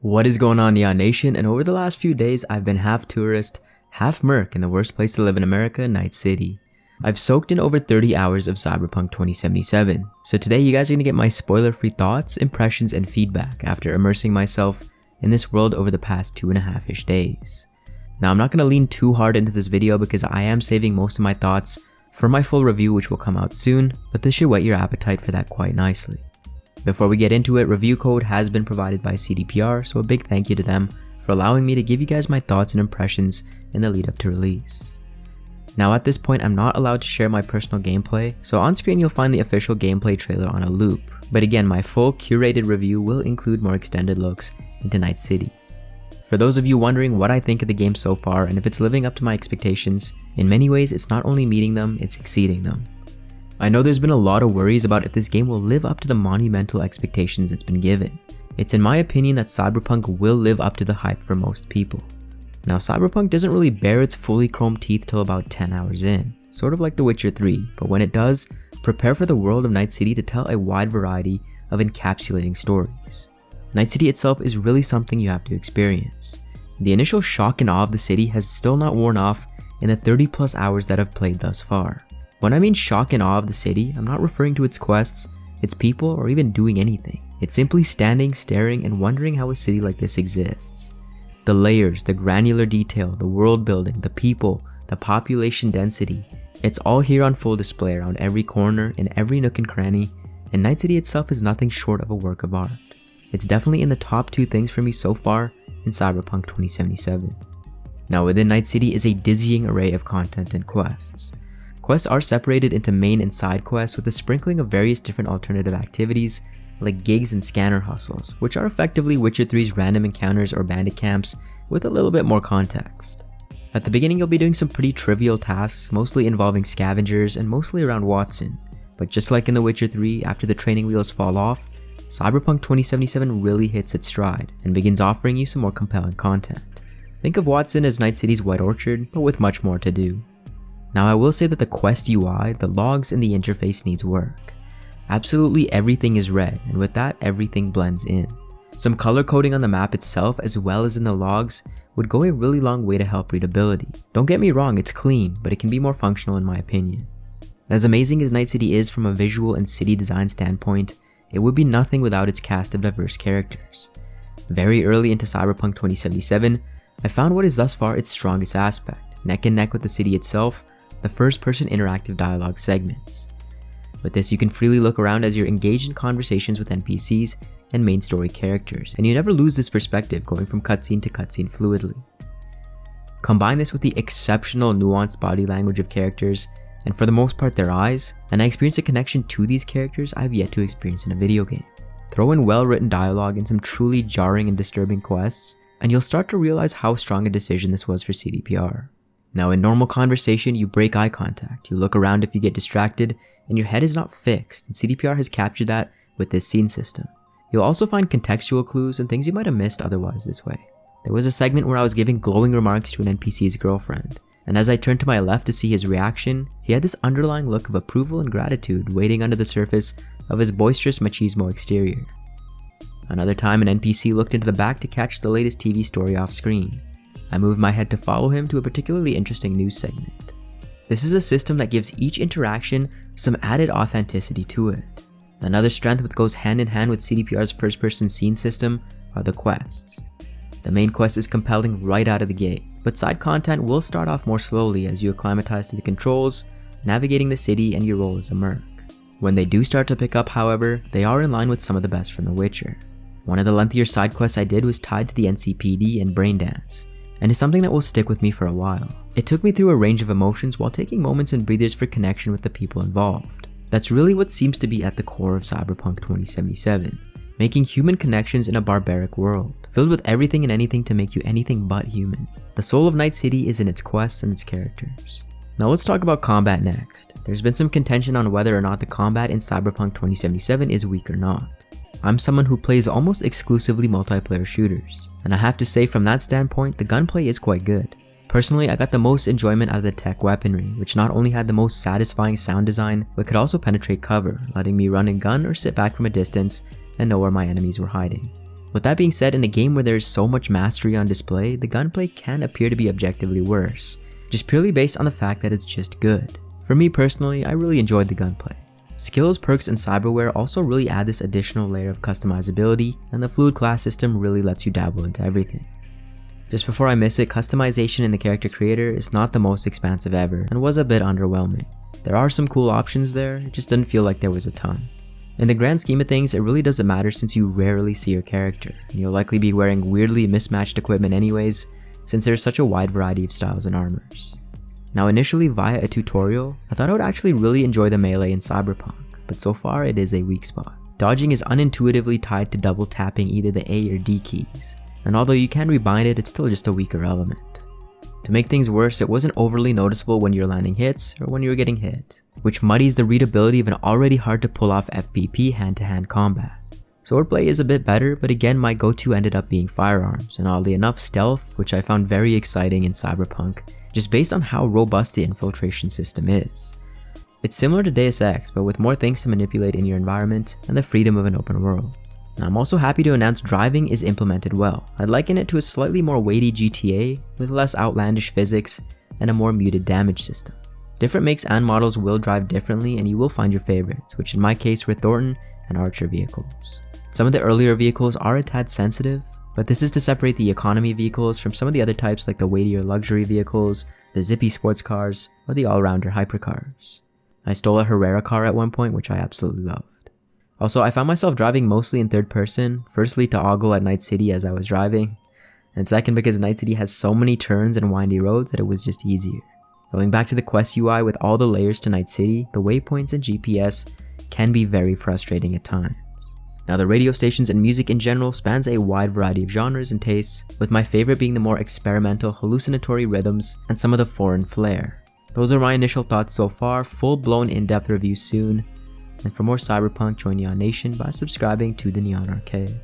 What is going on, Neon Nation? And over the last few days, I've been half tourist, half merc in the worst place to live in America, Night City. I've soaked in over 30 hours of Cyberpunk 2077. So today you guys are gonna get my spoiler-free thoughts, impressions, and feedback after immersing myself in this world over the past 2.5-ish days. Now I'm not gonna lean too hard into this video because I am saving most of my thoughts for my full review, which will come out soon, but this should whet your appetite for that quite nicely. Before we get into it, review code has been provided by CDPR, so a big thank you to them for allowing me to give you guys my thoughts and impressions in the lead up to release. Now at this point, I'm not allowed to share my personal gameplay, so on screen you'll find the official gameplay trailer on a loop. But again, my full curated review will include more extended looks into Night City. For those of you wondering what I think of the game so far and if it's living up to my expectations, in many ways it's not only meeting them, it's exceeding them. I know there's been a lot of worries about if this game will live up to the monumental expectations it's been given. It's in my opinion that Cyberpunk will live up to the hype for most people. Now Cyberpunk doesn't really bare its fully chromed teeth till about 10 hours in, sort of like The Witcher 3, but when it does, prepare for the world of Night City to tell a wide variety of encapsulating stories. Night City itself is really something you have to experience. The initial shock and awe of the city has still not worn off in the 30+ hours that I've played thus far. When I mean shock and awe of the city, I'm not referring to its quests, its people, or even doing anything. It's simply standing, staring, and wondering how a city like this exists. The layers, the granular detail, the world building, the people, the population density, it's all here on full display around every corner, in every nook and cranny, and Night City itself is nothing short of a work of art. It's definitely in the top 2 things for me so far in Cyberpunk 2077. Now within Night City is a dizzying array of content and quests. Quests are separated into main and side quests with a sprinkling of various different alternative activities like gigs and scanner hustles, which are effectively Witcher 3's random encounters or bandit camps with a little bit more context. At the beginning you'll be doing some pretty trivial tasks, mostly involving scavengers and mostly around Watson, but just like in The Witcher 3, after the training wheels fall off, Cyberpunk 2077 really hits its stride and begins offering you some more compelling content. Think of Watson as Night City's White Orchard, but with much more to do. Now I will say that the quest UI, the logs, and the interface needs work. Absolutely everything is red, and with that everything blends in. Some color coding on the map itself as well as in the logs would go a really long way to help readability. Don't get me wrong, it's clean, but it can be more functional in my opinion. As amazing as Night City is from a visual and city design standpoint, it would be nothing without its cast of diverse characters. Very early into Cyberpunk 2077, I found what is thus far its strongest aspect, neck and neck with the city itself, the first-person interactive dialogue segments. With this, you can freely look around as you're engaged in conversations with NPCs and main story characters, and you never lose this perspective going from cutscene to cutscene fluidly. Combine this with the exceptional nuanced body language of characters, and for the most part their eyes, and I experience a connection to these characters I've yet to experience in a video game. Throw in well-written dialogue and some truly jarring and disturbing quests, and you'll start to realize how strong a decision this was for CDPR. Now in normal conversation, you break eye contact, you look around if you get distracted, and your head is not fixed, and CDPR has captured that with this scene system. You'll also find contextual clues and things you might have missed otherwise this way. There was a segment where I was giving glowing remarks to an NPC's girlfriend, and as I turned to my left to see his reaction, he had this underlying look of approval and gratitude waiting under the surface of his boisterous machismo exterior. Another time an NPC looked into the back to catch the latest TV story off screen. I moved my head to follow him to a particularly interesting news segment. This is a system that gives each interaction some added authenticity to it. Another strength which goes hand in hand with CDPR's first-person scene system are the quests. The main quest is compelling right out of the gate, but side content will start off more slowly as you acclimatize to the controls, navigating the city, and your role as a merc. When they do start to pick up, however, they are in line with some of the best from The Witcher. One of the lengthier side quests I did was tied to the NCPD and Braindance, and is something that will stick with me for a while. It took me through a range of emotions while taking moments and breathers for connection with the people involved. That's really what seems to be at the core of Cyberpunk 2077, making human connections in a barbaric world, filled with everything and anything to make you anything but human. The soul of Night City is in its quests and its characters. Now let's talk about combat next. There's been some contention on whether or not the combat in Cyberpunk 2077 is weak or not. I'm someone who plays almost exclusively multiplayer shooters, and I have to say from that standpoint, the gunplay is quite good. Personally, I got the most enjoyment out of the tech weaponry, which not only had the most satisfying sound design, but could also penetrate cover, letting me run and gun or sit back from a distance and know where my enemies were hiding. With that being said, in a game where there is so much mastery on display, the gunplay can appear to be objectively worse, just purely based on the fact that it's just good. For me personally, I really enjoyed the gunplay. Skills, perks, and cyberware also really add this additional layer of customizability, and the fluid class system really lets you dabble into everything. Just before I miss it, customization in the character creator is not the most expansive ever, and was a bit underwhelming. There are some cool options there, it just didn't feel like there was a ton. In the grand scheme of things, it really doesn't matter since you rarely see your character, and you'll likely be wearing weirdly mismatched equipment anyways, since there's such a wide variety of styles and armors. Now initially via a tutorial, I thought I would actually really enjoy the melee in Cyberpunk, but so far it is a weak spot. Dodging is unintuitively tied to double tapping either the A or D keys, and although you can rebind it, it's still just a weaker element. To make things worse, it wasn't overly noticeable when you're landing hits or when you were getting hit, which muddies the readability of an already hard to pull off FPP hand-to-hand combat. Swordplay is a bit better, but again my go-to ended up being firearms, and oddly enough stealth, which I found very exciting in Cyberpunk, just based on how robust the infiltration system is. It's similar to Deus Ex, but with more things to manipulate in your environment and the freedom of an open world. Now, I'm also happy to announce driving is implemented well. I'd liken it to a slightly more weighty GTA with less outlandish physics and a more muted damage system. Different makes and models will drive differently, and you will find your favorites, which in my case were Thornton and Archer vehicles. Some of the earlier vehicles are a tad sensitive, but this is to separate the economy vehicles from some of the other types like the weightier luxury vehicles, the zippy sports cars, or the all-rounder hypercars. I stole a Herrera car at one point, which I absolutely loved. Also, I found myself driving mostly in third person, firstly to ogle at Night City as I was driving, and second because Night City has so many turns and windy roads that it was just easier. Going back to the Quest UI with all the layers to Night City, the waypoints and GPS can be very frustrating at times. Now the radio stations and music in general spans a wide variety of genres and tastes, with my favorite being the more experimental hallucinatory rhythms and some of the foreign flair. Those are my initial thoughts so far, full-blown in-depth review soon. And for more Cyberpunk, join Neon Nation by subscribing to the Neon Arcade.